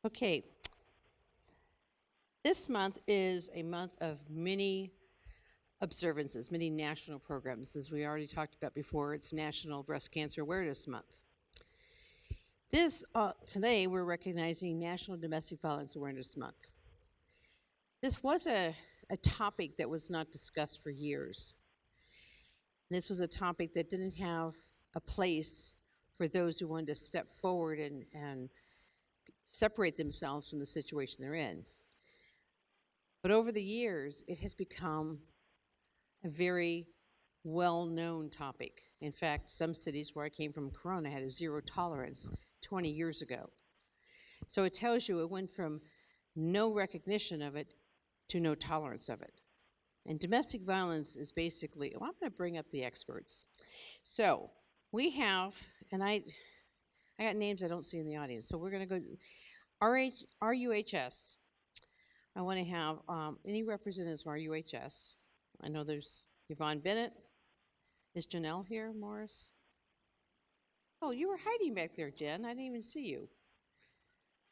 Okay, this month is a month of many observances, many national programs. As we already talked about before, it's National Breast Cancer Awareness Month. Today, we're recognizing National Domestic Violence Awareness Month. This was a topic that was not discussed for years. This was a topic that didn't have a place for those who wanted to step forward and separate themselves from the situation they're in. But over the years, it has become a very well-known topic. In fact, some cities where I came from, Corona, had a zero tolerance 20 years ago. So it tells you it went from no recognition of it to no tolerance of it. And domestic violence is basically, well, I'm going to bring up the experts. So we have, and I got names I don't see in the audience, so we're going to go, RUHS. I want to have any representatives from RUHS. I know there's Yvonne Bennett. Is Janelle here, Morris? Oh, you were hiding back there, Jen. I didn't even see you.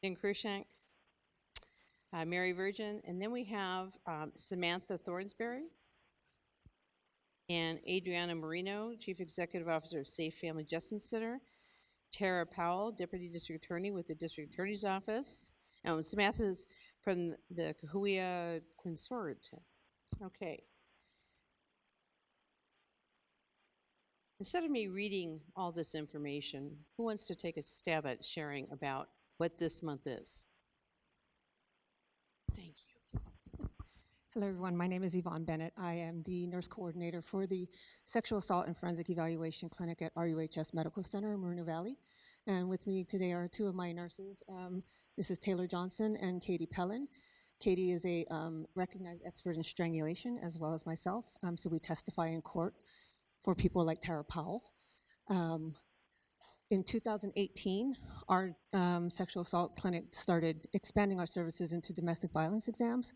Jen Krushank, Mary Virgin, and then we have Samantha Thornsberry and Adriana Marino, Chief Executive Officer of Safe Family Justice Center, Tara Powell, Deputy District Attorney with the District Attorney's Office, and Samantha's from the Cahuilla Consortium. Okay. Instead of me reading all this information, who wants to take a stab at sharing about what this month is? Thank you. Hello, everyone. My name is Yvonne Bennett. I am the nurse coordinator for the Sexual Assault and Forensic Evaluation Clinic at RUHS Medical Center in Moreno Valley. And with me today are two of my nurses. This is Taylor Johnson and Katie Pellin. Katie is a recognized expert in strangulation, as well as myself. So we testify in court for people like Tara Powell. In 2018, our sexual assault clinic started expanding our services into domestic violence exams.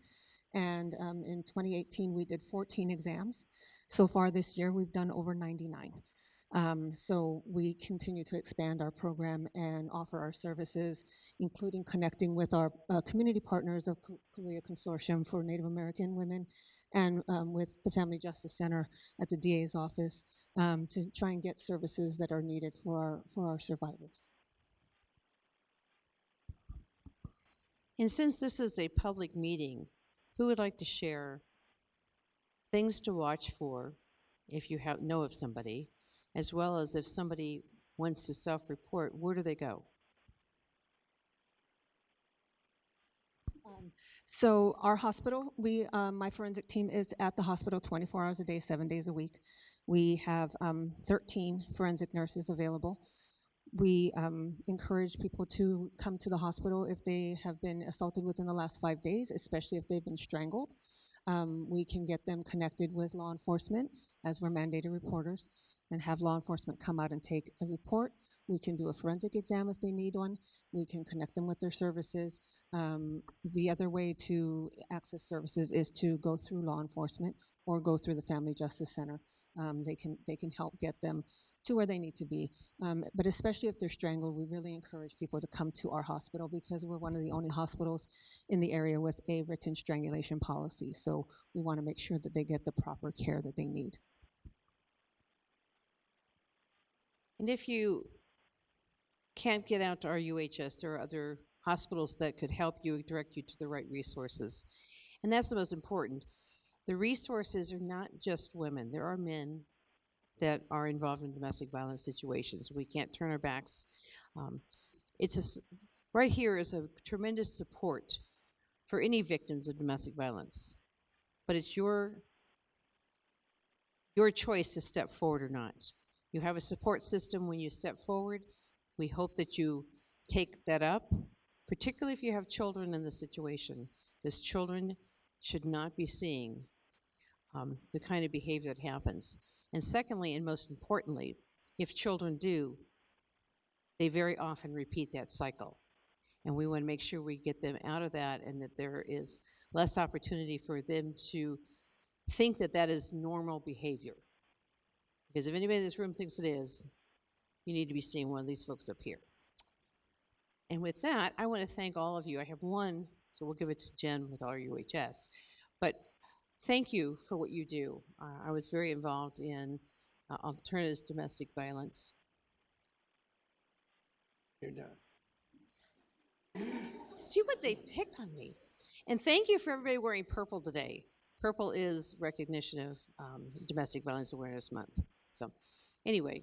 And in 2018, we did 14 exams. So far this year, we've done over 99. So we continue to expand our program and offer our services, including connecting with our community partners of Cahuilla Consortium for Native American Women and with the Family Justice Center at the DA's office to try and get services that are needed for our survivors. And since this is a public meeting, who would like to share things to watch for if you know of somebody, as well as if somebody wants to self-report, where do they go? So our hospital, my forensic team is at the hospital 24 hours a day, 7 days a week. We have 13 forensic nurses available. We encourage people to come to the hospital if they have been assaulted within the last 5 days, especially if they've been strangled. We can get them connected with law enforcement, as we're mandated reporters, and have law enforcement come out and take a report. We can do a forensic exam if they need one. We can connect them with their services. The other way to access services is to go through law enforcement or go through the Family Justice Center. They can help get them to where they need to be. But especially if they're strangled, we really encourage people to come to our hospital because we're one of the only hospitals in the area with a written strangulation policy. So we want to make sure that they get the proper care that they need. And if you can't get out to RUHS, there are other hospitals that could help you, direct you to the right resources. And that's the most important. The resources are not just women. There are men that are involved in domestic violence situations. We can't turn our backs. Right here is a tremendous support for any victims of domestic violence. But it's your choice to step forward or not. You have a support system when you step forward. We hope that you take that up, particularly if you have children in the situation, because children should not be seeing the kind of behavior that happens. And secondly, and most importantly, if children do, they very often repeat that cycle. And we want to make sure we get them out of that and that there is less opportunity for them to think that that is normal behavior. Because if anybody in this room thinks it is, you need to be seeing one of these folks up here. And with that, I want to thank all of you. I have one, so we'll give it to Jen with RUHS. But thank you for what you do. I was very involved in alternatives domestic violence. You're done. See what they picked on me. And thank you for everybody wearing purple today. Purple is recognition of Domestic Violence Awareness Month. So, anyway.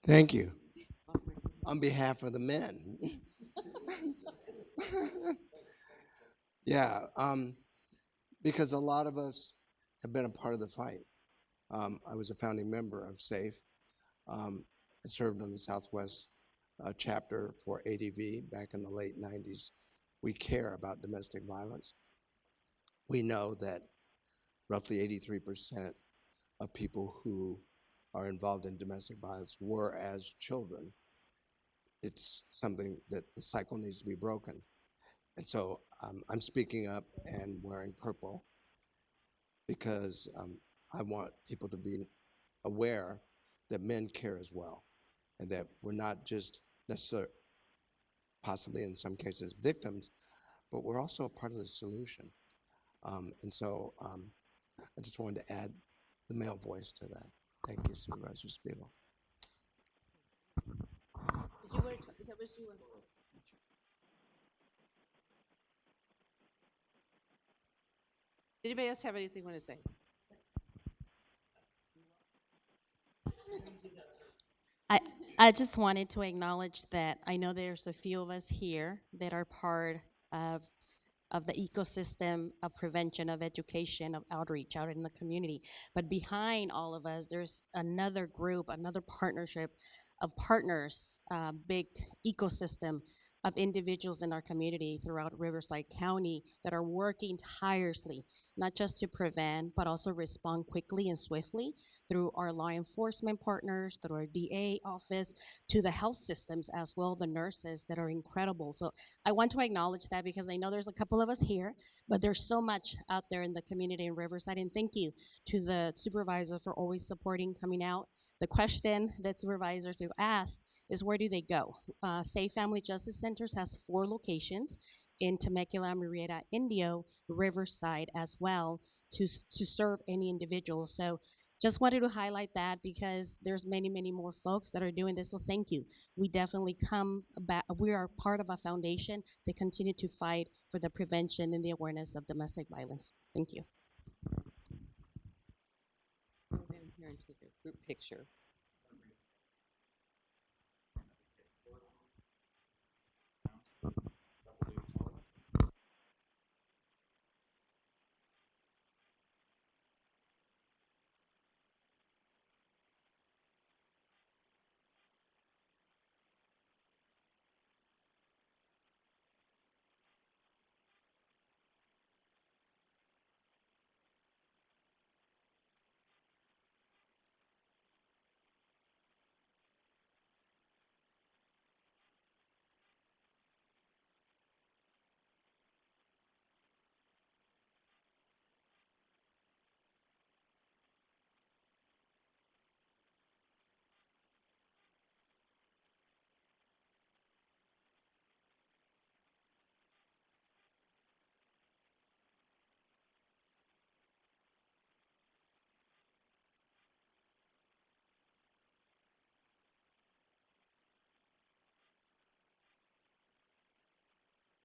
Thank you. On behalf of the men. Yeah, because a lot of us have been a part of the fight. I was a founding member of SAFE. I served on the Southwest chapter for ADV back in the late 90s. We care about domestic violence. We know that roughly 83% of people who are involved in domestic violence were as children. It's something that the cycle needs to be broken. And so I'm speaking up and wearing purple because I want people to be aware that men care as well, and that we're not just necessarily, possibly in some cases, victims, but we're also a part of the solution. And so I just wanted to add the male voice to that. Thank you, Supervisor Spiegel. Did you want to, that was you. Did anybody else have anything you want to say? I, I just wanted to acknowledge that I know there's a few of us here that are part of the ecosystem of prevention, of education, of outreach out in the community. But behind all of us, there's another group, another partnership of partners, big ecosystem of individuals in our community throughout Riverside County that are working tirelessly, not just to prevent, but also respond quickly and swiftly through our law enforcement partners, through our DA office, to the health systems as well, the nurses that are incredible. So I want to acknowledge that because I know there's a couple of us here, but there's so much out there in the community in Riverside. And thank you to the supervisors for always supporting, coming out. The question that supervisors have asked is, where do they go? Safe Family Justice Centers has 4 locations in Temecula, Murrieta, Indio, Riverside as well to serve any individual. So just wanted to highlight that because there's many, many more folks that are doing this. So thank you. We definitely come back. We are part of a foundation that continue to fight for the prevention and the awareness of domestic violence. Thank you. Go down here and take a group picture.